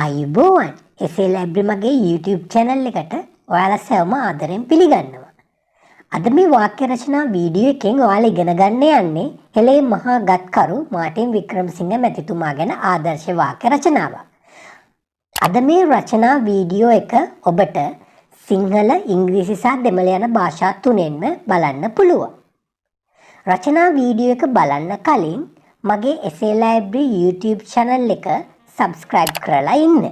ආයුබෝවන් එසේ ලැබ්‍රි මගේ YouTube channel එකට ඔයාලා සෑම ආදරෙන් පිළිගන්නවා. අද මේ වාක්‍ය රචනා වීඩියෝ එකෙන් ඔයාලා ඉගෙන ගන්න යන්නේ හෙළේ මහා ගත්කරු මාටින් වික්‍රමසිංහ මැතිතුමා ගැන ආදර්ශ වාක්‍ය රචනාවක්. අද මේ රචනා වීඩියෝ එක ඔබට සිංහල, ඉංග්‍රීසි සහ දෙමළ යන භාෂා තුනෙන්ම බලන්න පුළුවන්. රචනා වීඩියෝ එක බලන්න කලින් මගේ එසේ ලැබ්‍රි YouTube channel එක subscribe කරලා ඉන්න.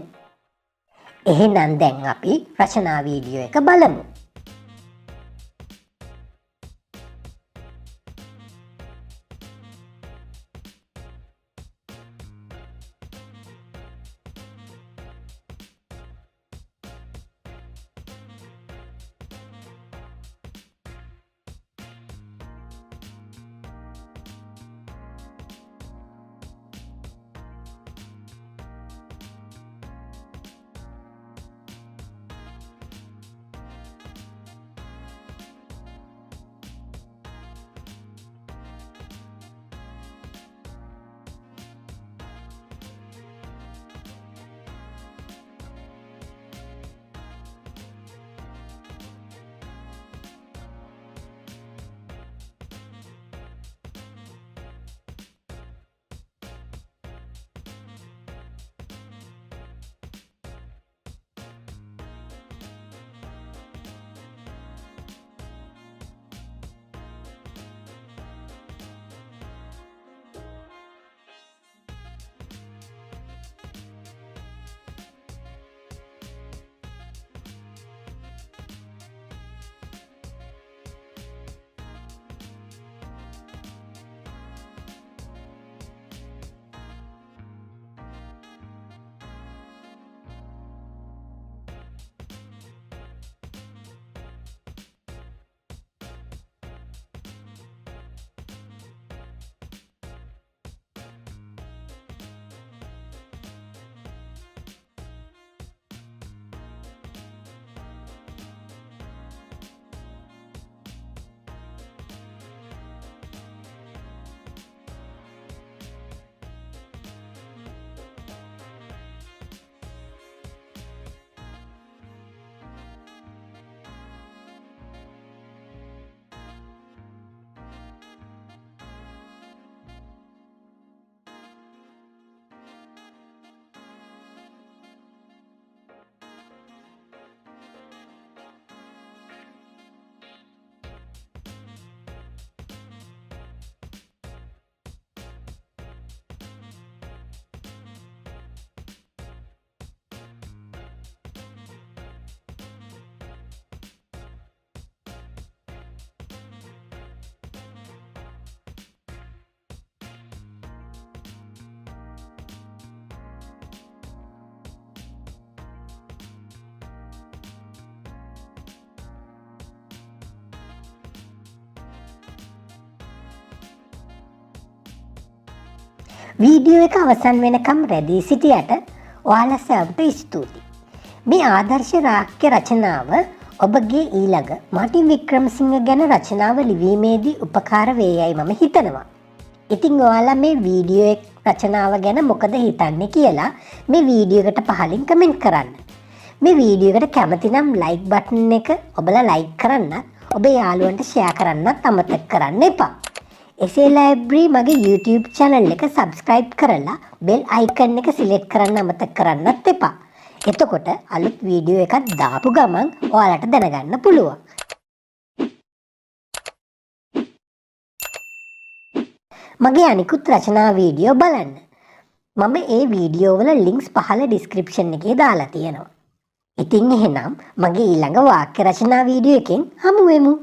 එහෙනම් දැන් අපි රචනා වීඩියෝ එක බලමු. වීඩියෝ එක අවසන් වෙනකම් රැඳී සිටියට ඔයාලා සෑමට ස්තුතියි. මේ ආදර්ශ වාක්‍ය රචනාව ඔබගේ ඊළඟ මාටින් වික්‍රමසිංහ ගැන රචනාව ලිවීමේදී උපකාර වේයයි මම හිතනවා. ඉතින් ඔයාලා මේ වීඩියෝ රචනාව ගැන මොකද හිතන්නේ කියලා මේ වීඩියෝ එකට පහලින් කමෙන්ට් කරන්න. මේ වීඩියෝ එකට කැමති නම් like button එක ඔබලා like කරන්න, ඔබේ යාළුවන්ට share කරන්නත් අමතක කරන්න එපා. එසේ ලැබ්‍රි මගේ YouTube channel එක subscribe කරලා bell icon එක select කරන්න අමතක කරන්නත් එපා. එතකොට අලුත් වීඩියෝ එකක් දාපු ගමන් ඔයාලට දැනගන්න පුළුවන්. මගේ අනිකුත් රචනා වීඩියෝ බලන්න. මම ඒ වීඩියෝ වල links පහළ description එකේ දාලා තියෙනවා. ඉතින් එහෙනම් මගේ ඊළඟ වාක්‍ය රචනා වීඩියෝ එකෙන් හමු වෙමු.